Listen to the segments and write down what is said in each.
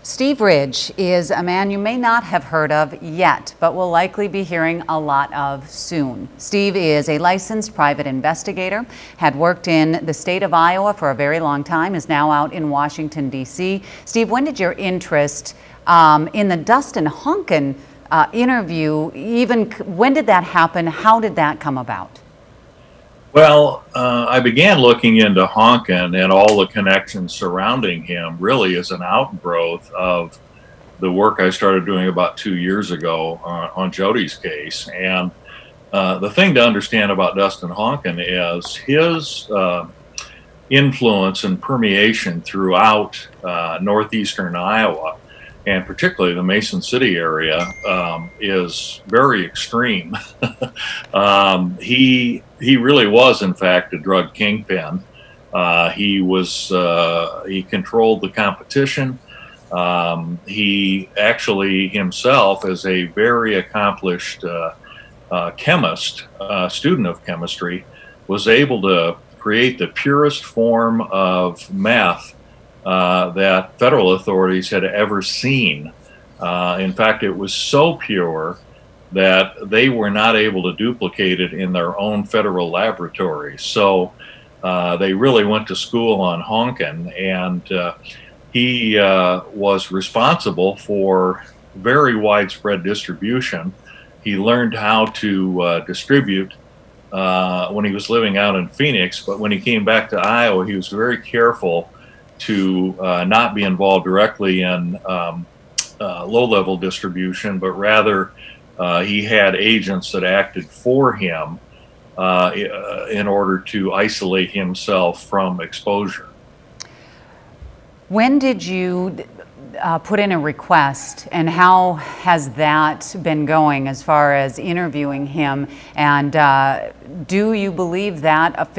Steve Ridge is a man you may not have heard of yet, but will likely be hearing a lot of soon. Steve is a licensed private investigator, had worked in the state of Iowa for a very long time, is now out in Washington, D.C. Steve, when did your interest in the Dustin Hoken interview, when did that happen? How did that come about? Well, I began looking into Honken and all the connections surrounding him really as an outgrowth of the work I started doing about 2 years ago on Jodi's case. And the thing to understand about Dustin Hoken is his influence and permeation throughout northeastern Iowa, and particularly the Mason City area, is very extreme. He really was, in fact, a drug kingpin. He controlled the competition. He actually himself, as a very accomplished chemist, student of chemistry, was able to create the purest form of meth that federal authorities had ever seen. In fact, it was so pure that they were not able to duplicate it in their own federal laboratories. So they really went to school on Honken, and he was responsible for very widespread distribution. He learned how to distribute when he was living out in Phoenix, but when he came back to Iowa, he was very careful to not be involved directly in low-level distribution, but rather he had agents that acted for him in order to isolate himself from exposure. When did you put in a request, and how has that been going as far as interviewing him? And do you believe that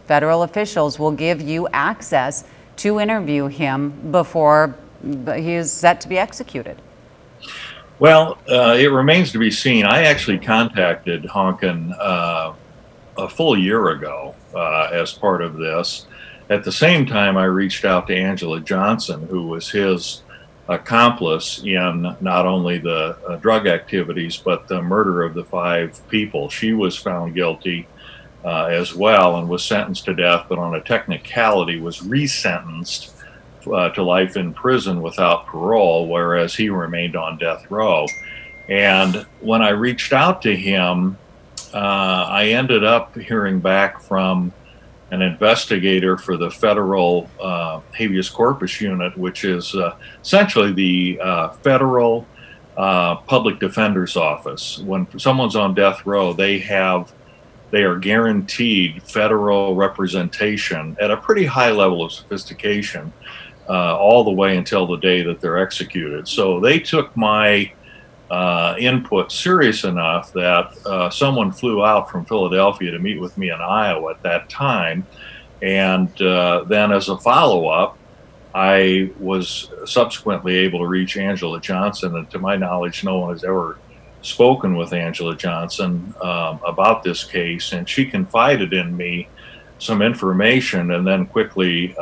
federal officials will give you access to interview him before he is set to be executed? Well, it remains to be seen. I actually contacted Honken a full year ago as part of this. At the same time, I reached out to Angela Johnson, who was his accomplice in not only the drug activities, but the murder of the 5 people. She was found guilty as well and was sentenced to death, but on a technicality was resentenced to life in prison without parole, whereas he remained on death row. And when I reached out to him, I ended up hearing back from an investigator for the federal habeas corpus unit, which is essentially the federal public defender's office. When someone's on death row, they are guaranteed federal representation at a pretty high level of sophistication all the way until the day that they're executed. So they took my input serious enough that someone flew out from Philadelphia to meet with me in Iowa at that time. And then as a follow-up, I was subsequently able to reach Angela Johnson, and to my knowledge, no one has ever spoken with Angela Johnson about this case, and she confided in me some information and then quickly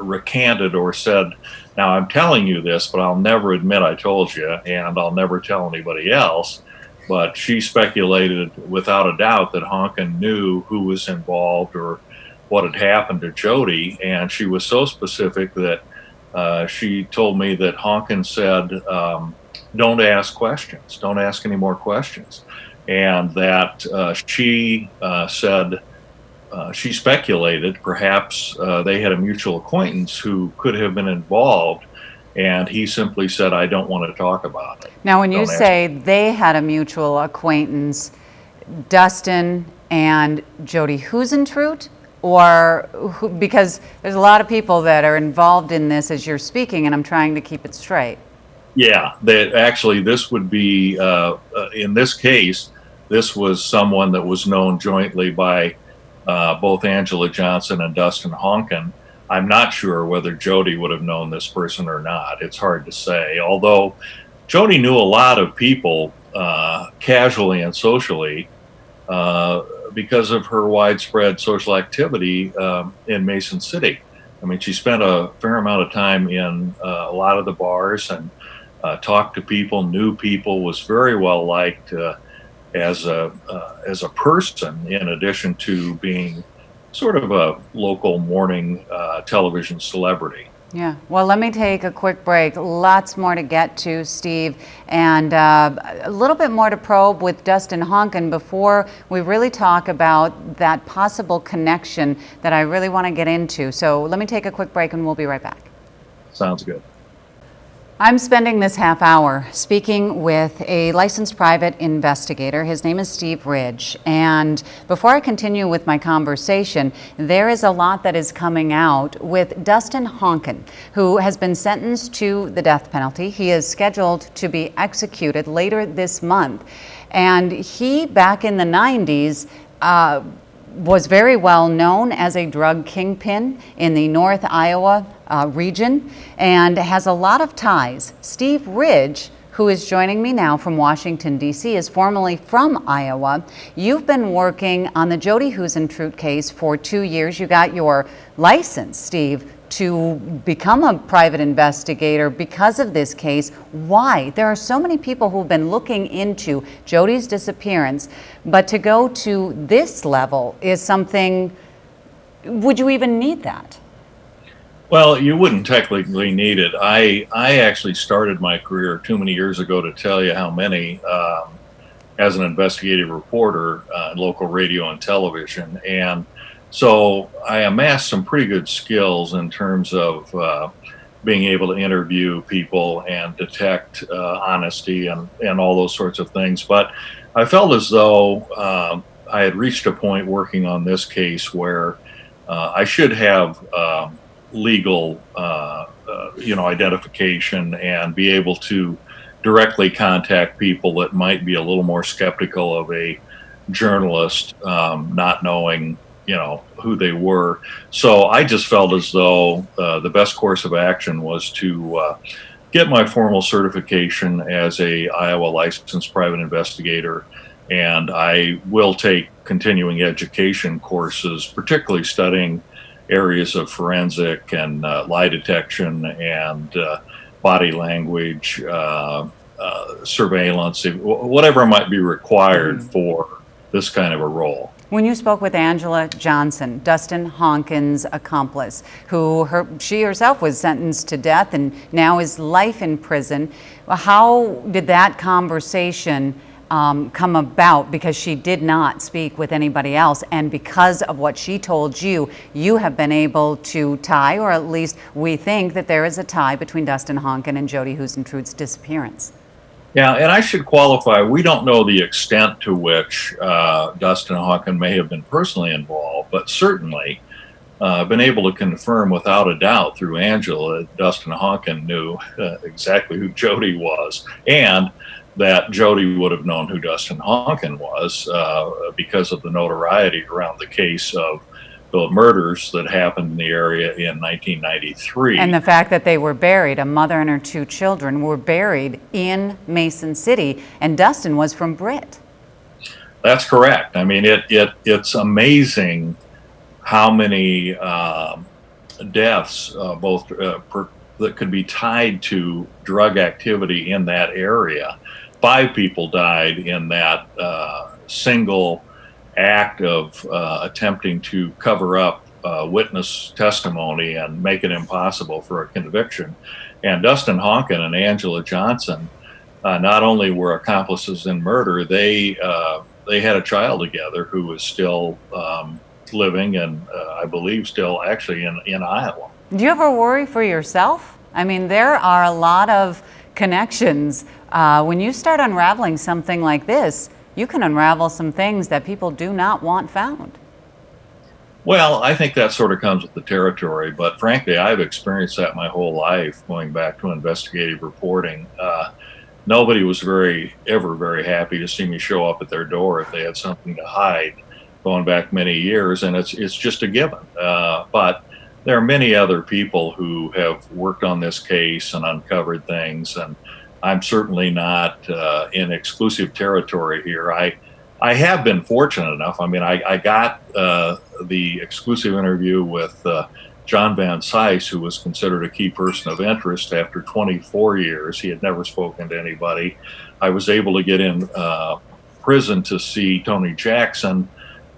recanted or said, "Now I'm telling you this, but I'll never admit I told you, and I'll never tell anybody else." But she speculated without a doubt that Honken knew who was involved or what had happened to Jodi, and she was so specific that she told me that Honken said, "Don't ask questions, don't ask any more questions," and that she said, she speculated perhaps they had a mutual acquaintance who could have been involved, and he simply said, "I don't want to talk about it." Now, when you say they had a mutual acquaintance, Dustin and Jodi Huisentruit, or who, because there's a lot of people that are involved in this as you're speaking, and I'm trying to keep it straight. Yeah, that actually this would be, in this case, this was someone that was known jointly by both Angela Johnson and Dustin Hoken. I'm not sure whether Jodi would have known this person or not. It's hard to say, although Jodi knew a lot of people casually and socially because of her widespread social activity in Mason City. I mean, she spent a fair amount of time in a lot of the bars and talked to people, knew people, was very well liked as a person, in addition to being sort of a local morning television celebrity. Yeah, well, let me take a quick break. Lots more to get to, Steve, and a little bit more to probe with Dustin Hoken before we really talk about that possible connection that I really want to get into. So let me take a quick break and we'll be right back. Sounds good. I'm spending this half hour speaking with a licensed private investigator. His name is Steve Ridge. And before I continue with my conversation, there is a lot that is coming out with Dustin Hoken, who has been sentenced to the death penalty. He is scheduled to be executed later this month. And he, back in the 90s, was very well known as a drug kingpin in the North Iowa region and has a lot of ties. Steve Ridge, who is joining me now from Washington, D.C., is formerly from Iowa. You've been working on the Jodi Huisentruit case for 2 years. You got your license, Steve, to become a private investigator because of this case. Why? There are so many people who've been looking into Jodi's disappearance, but to go to this level is something, would you even need that? Well, you wouldn't technically need it. I actually started my career too many years ago to tell you how many, as an investigative reporter in local radio and television. And so I amassed some pretty good skills in terms of being able to interview people and detect honesty and all those sorts of things. But I felt as though I had reached a point working on this case where I should have legal identification and be able to directly contact people that might be a little more skeptical of a journalist not knowing who they were. So I just felt as though the best course of action was to get my formal certification as a Iowa licensed private investigator, and I will take continuing education courses, particularly studying areas of forensic and lie detection and body language, surveillance, whatever might be required for this kind of a role. When you spoke with Angela Johnson, Dustin Honken's accomplice, she herself was sentenced to death and now is life in prison, how did that conversation come about? Because she did not speak with anybody else, and because of what she told you, you have been able to tie, or at least we think that there is a tie between Dustin Hoken and Jodi Huisentruit's disappearance. Yeah, and I should qualify, we don't know the extent to which Dustin Hoken may have been personally involved, but certainly been able to confirm without a doubt through Angela that Dustin Hoken knew exactly who Jodi was, and that Jodi would have known who Dustin Hoken was because of the notoriety around the case of the murders that happened in the area in 1993. And the fact that they were buried, a mother and her 2 children were buried in Mason City, and Dustin was from Britt. That's correct. I mean, it's amazing how many deaths, both that could be tied to drug activity in that area. 5 people died in that single act of attempting to cover up witness testimony and make it impossible for a conviction. And Dustin Hoken and Angela Johnson not only were accomplices in murder, they had a child together who was still living and I believe still actually in Iowa. Do you ever worry for yourself? I mean, there are a lot of connections. When you start unraveling something like this, you can unravel some things that people do not want found. Well, I think that sort of comes with the territory, but frankly, I've experienced that my whole life, going back to investigative reporting. Nobody was ever very happy to see me show up at their door if they had something to hide, going back many years, and it's just a given. But there are many other people who have worked on this case and uncovered things, and I'm certainly not in exclusive territory here. I have been fortunate enough. I mean, I got the exclusive interview with John Van Cise, who was considered a key person of interest after 24 years. He had never spoken to anybody. I was able to get in prison to see Tony Jackson,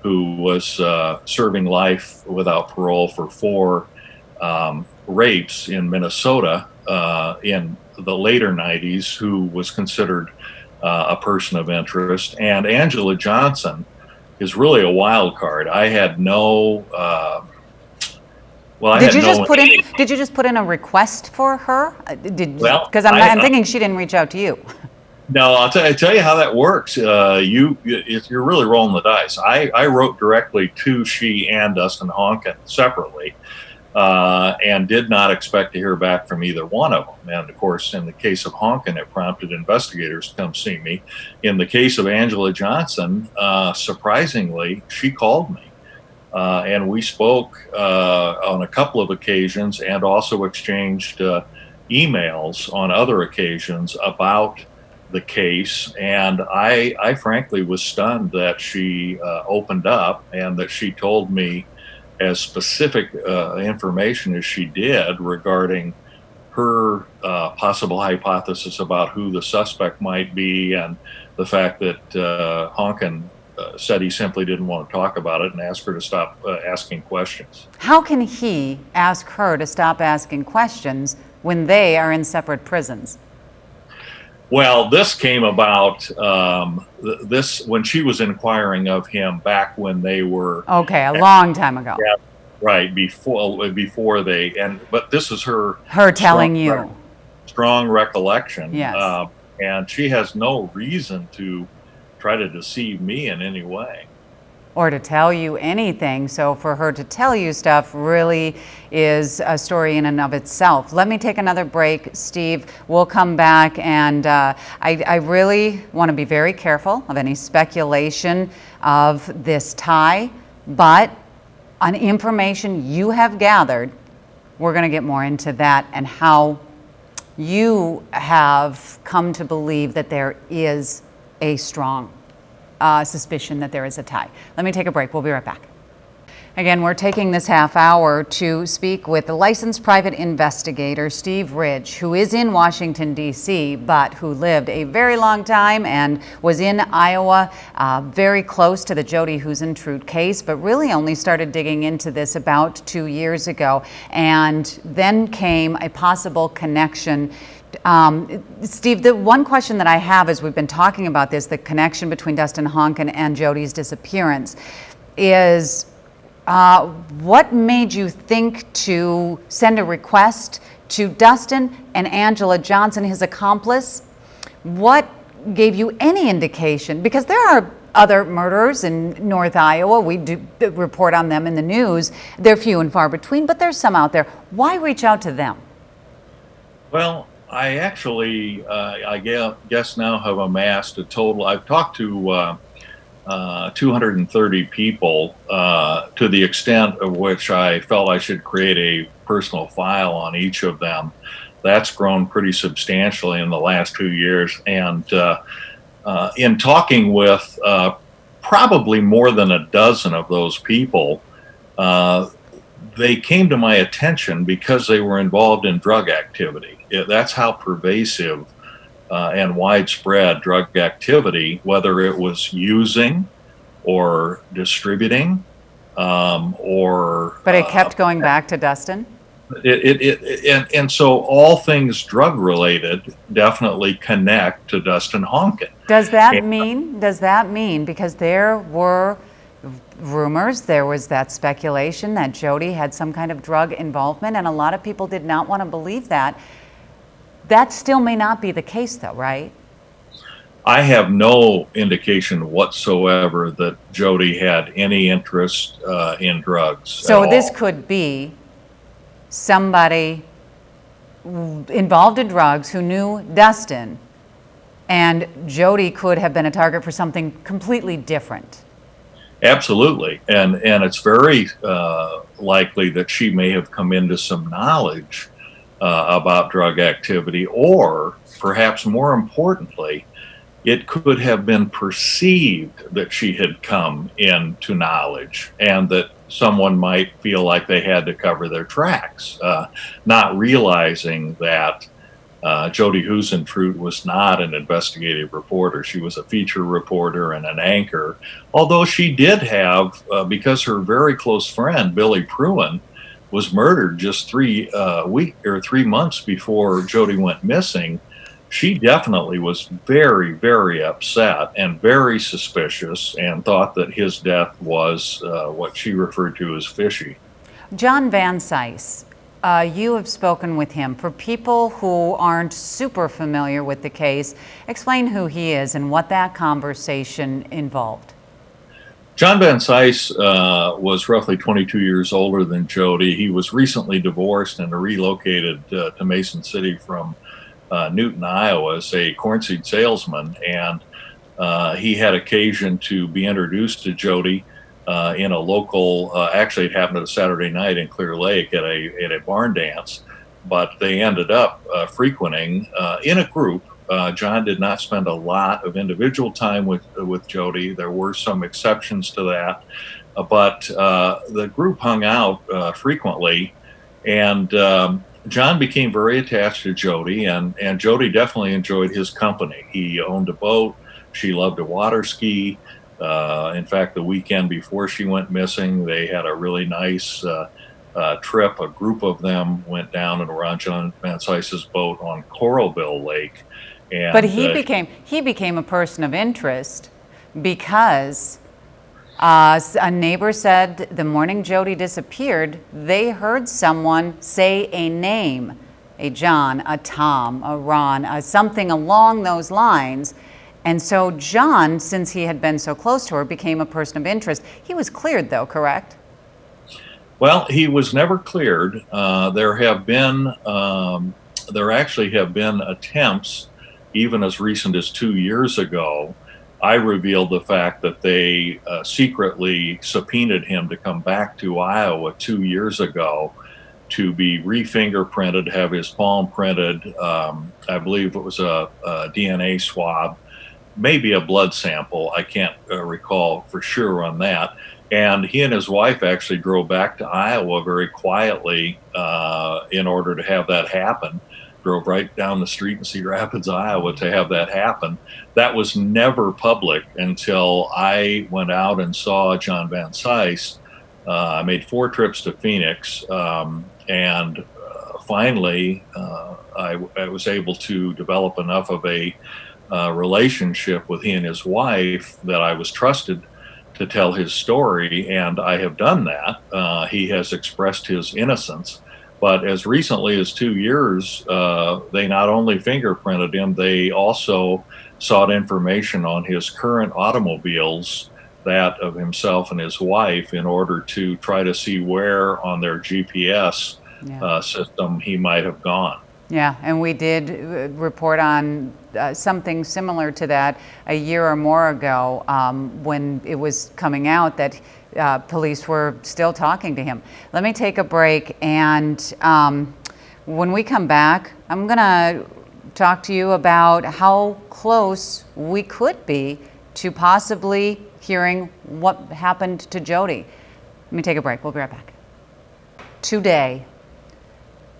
who was serving life without parole for 4 rapes in Minnesota in the later 90s, who was considered a person of interest. And Angela Johnson is really a wild card. I had no Did you just put in a request for her? Because I'm thinking she didn't reach out to you. No, I'll tell you how that works. You're really rolling the dice. I wrote directly to she and Dustin Hoken separately, and did not expect to hear back from either one of them. And of course, in the case of Honken, it prompted investigators to come see me. In the case of Angela Johnson, surprisingly, she called me. And we spoke on a couple of occasions, and also exchanged emails on other occasions about the case. And I frankly was stunned that she opened up and that she told me as specific information as she did regarding her possible hypothesis about who the suspect might be, and the fact that Honken said he simply didn't want to talk about it and asked her to stop asking questions. How can he ask her to stop asking questions when they are in separate prisons? Well, this came about when she was inquiring of him back when they were a long time ago. Yeah, right before they but this is her telling you strong recollection. Yes. And she has no reason to try to deceive me in any way. Or to tell you anything. So for her to tell you stuff really is a story in and of itself. Let me take another break, Steve. We'll come back, and I really want to be very careful of any speculation of this tie, but on information you have gathered, we're going to get more into that and how you have come to believe that there is a strong suspicion that there is a tie. Let me take a break. We'll be right back. Again, we're taking this half hour to speak with the licensed private investigator, Steve Ridge, who is in Washington, D.C., but who lived a very long time and was in Iowa, very close to the Jodi Huisentruit case, but really only started digging into this about 2 years ago. And then came a possible connection. Steve, the one question that I have as we've been talking about this, the connection between Dustin Hoken and Jodi's disappearance, is what made you think to send a request to Dustin and Angela Johnson, his accomplice? What gave you any indication? Because there are other murderers in North Iowa. We do report on them in the news. They're few and far between, but there's some out there. Why reach out to them? Well, I actually, I guess now have amassed a total. I've talked to 230 people to the extent of which I felt I should create a personal file on each of them. That's grown pretty substantially in the last 2 years. And in talking with probably more than a dozen of those people, they came to my attention because they were involved in drug activity. That's how pervasive and widespread drug activity, whether it was using or distributing or... But it kept going back to Dustin? And so all things drug related definitely connect to Dustin Hoken. Does that mean, because there were rumors, there was that speculation that Jodi had some kind of drug involvement, and a lot of people did not want to believe that. That still may not be the case though, right? I have no indication whatsoever that Jodi had any interest in drugs. So this could be somebody involved in drugs who knew Dustin, and Jodi could have been a target for something completely different. Absolutely. And it's very likely that she may have come into some knowledge about drug activity, or perhaps more importantly, it could have been perceived that she had come into knowledge, and that someone might feel like they had to cover their tracks, not realizing that Jodi Huisentruit was not an investigative reporter. She was a feature reporter and an anchor, although she did have, because her very close friend, Billy Pruin, was murdered just 3 months before Jodi went missing. She definitely was very, very upset and very suspicious and thought that his death was what she referred to as fishy. John Van Cise, you have spoken with him. For people who aren't super familiar with the case, explain who he is and what that conversation involved. John Van Cise was roughly 22 years older than Jodi. He was recently divorced and relocated to Mason City from Newton, Iowa, as a corn seed salesman, and he had occasion to be introduced to Jodi in a local. Actually, it happened at a Saturday night in Clear Lake at a barn dance, but they ended up frequenting in a group. John did not spend a lot of individual time with Jodi. There were some exceptions to that, but the group hung out frequently, and John became very attached to Jodi, and Jodi definitely enjoyed his company. He owned a boat. She loved to water ski. In fact, the weekend before she went missing, they had a really nice trip. A group of them went down and were on John Van Cise's boat on Coralville Lake. And, but he became a person of interest because a neighbor said the morning Jodi disappeared, they heard someone say a name, a John, a Tom, a Ron, something along those lines. And so John, since he had been so close to her, became a person of interest. He was cleared, though, correct? Well, he was never cleared. There actually have been attempts, even as recent as 2 years ago. I revealed the fact that they secretly subpoenaed him to come back to Iowa 2 years ago to be re-fingerprinted, have his palm printed. I believe it was a DNA swab, maybe a blood sample. I can't recall for sure on that. And he and his wife actually drove back to Iowa very quietly in order to have that happen. Drove right down the street in Cedar Rapids, Iowa to have that happen. That was never public until I went out and saw John Van Cise. I made 4 trips to Phoenix, and finally I was able to develop enough of a relationship with he and his wife that I was trusted to tell his story, and I have done that. He has expressed his innocence. But as recently as 2 years, they not only fingerprinted him, they also sought information on his current automobiles, that of himself and his wife, in order to try to see where on their GPS system he might have gone. Yeah, and we did report on something similar to that a year or more ago when it was coming out that police were still talking to him. Let me take a break, and when we come back, I'm going to talk to you about how close we could be to possibly hearing what happened to Jodi. Let me take a break. We'll be right back. Today,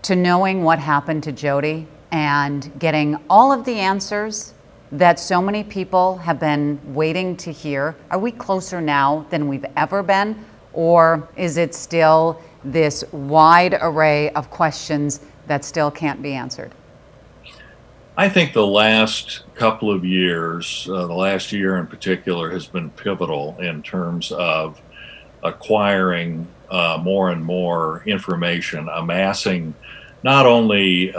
to knowing what happened to Jodi and getting all of the answers that so many people have been waiting to hear. Are we closer now than we've ever been? Or is it still this wide array of questions that still can't be answered? I think the last couple of years, the last year in particular, has been pivotal in terms of acquiring more and more information, amassing not only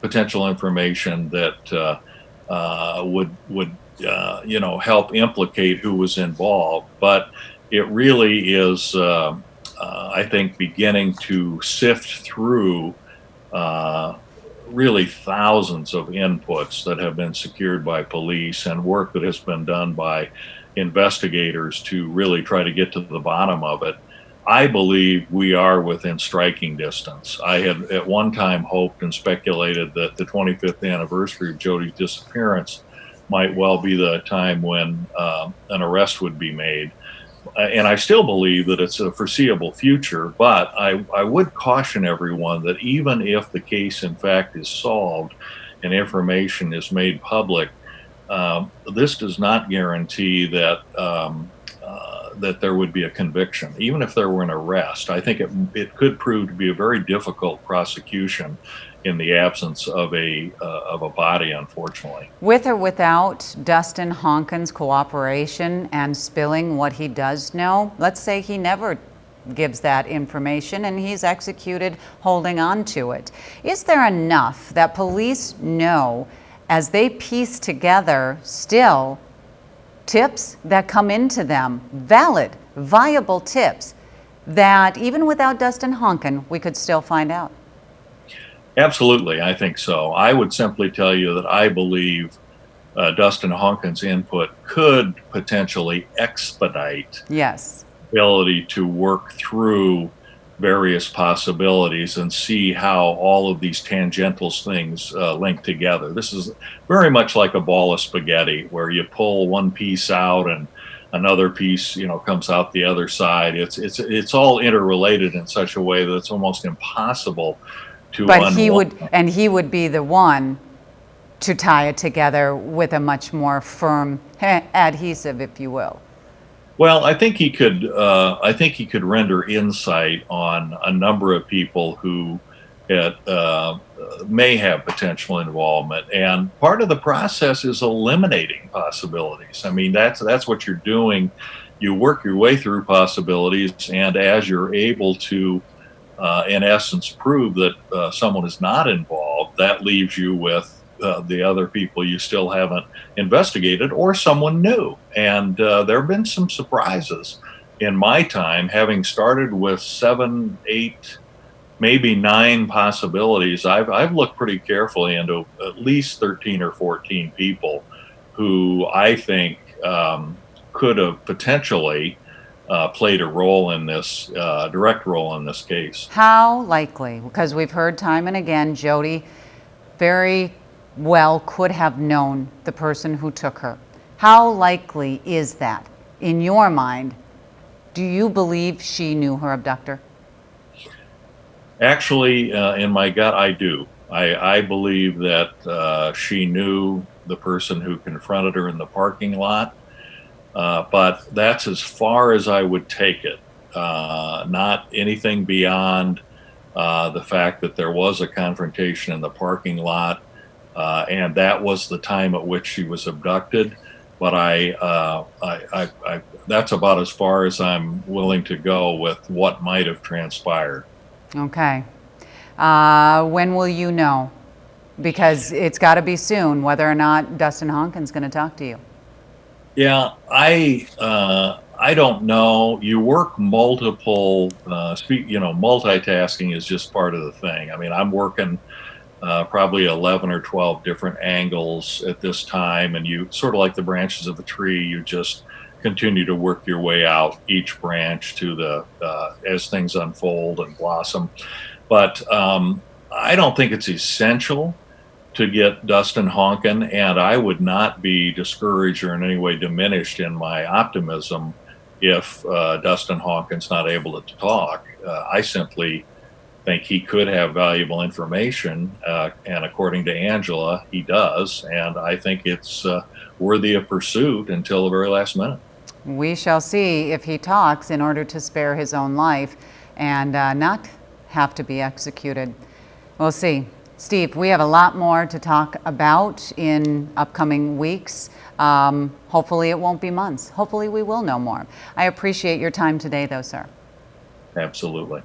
potential information that would help implicate who was involved, but it really is, I think, beginning to sift through really thousands of inputs that have been secured by police and work that has been done by investigators to really try to get to the bottom of it. I believe we are within striking distance. I had at one time hoped and speculated that the 25th anniversary of Jodi's disappearance might well be the time when an arrest would be made. and I still believe that it's a foreseeable future, but I would caution everyone that even if the case in fact is solved and information is made public, this does not guarantee that that there would be a conviction. Even if there were an arrest, I think it could prove to be a very difficult prosecution in the absence of a body, unfortunately. With or without Dustin Hoken's cooperation and spilling what he does know, let's say he never gives that information and he's executed holding on to it. Is there enough that police know as they piece together still tips that come into them, valid, viable tips, that even without Dustin Hoken, we could still find out? Absolutely, I think so. I would simply tell you that I believe Dustin Honken's input could potentially expedite Yes. the ability to work through various possibilities and see how all of these tangential things link together. This is very much like a ball of spaghetti where you pull one piece out and another piece, comes out the other side. It's all interrelated in such a way that it's almost impossible to unwind. He would be the one to tie it together with a much more firm adhesive, if you will. Well, I think he could. I think he could render insight on a number of people who may have potential involvement, and part of the process is eliminating possibilities. I mean, that's what you're doing. You work your way through possibilities, and as you're able to, in essence, prove that someone is not involved, that leaves you with the other people you still haven't investigated, or someone new. And there have been some surprises in my time, having started with 7, 8, maybe 9 possibilities. I've looked pretty carefully into at least 13 or 14 people who I think could have potentially played a role in this, direct role in this case. How likely? Because we've heard time and again, Jodi very well could have known the person who took her. How likely is that in your mind? Do you believe she knew her abductor? Actually, in my gut, I do. I believe that she knew the person who confronted her in the parking lot, but that's as far as I would take it. Not anything beyond the fact that there was a confrontation in the parking lot, and that was the time at which she was abducted. But that's about as far as I'm willing to go with what might have transpired. Okay. When will you know? Because it's got to be soon, whether or not Dustin Honken's going to talk to you. Yeah, I don't know. You work multiple, multitasking is just part of the thing. I mean, I'm working probably 11 or 12 different angles at this time, and you sort of like the branches of a tree, you just continue to work your way out each branch to the as things unfold and blossom. But I don't think it's essential to get Dustin Honken, and I would not be discouraged or in any way diminished in my optimism if Dustin Honken's not able to talk. I simply think he could have valuable information, and according to Angela, he does, and I think it's worthy of pursuit until the very last minute. We shall see if he talks in order to spare his own life and not have to be executed. We'll see. Steve, we have a lot more to talk about in upcoming weeks. Hopefully it won't be months. Hopefully we will know more. I appreciate your time today, though, sir. Absolutely.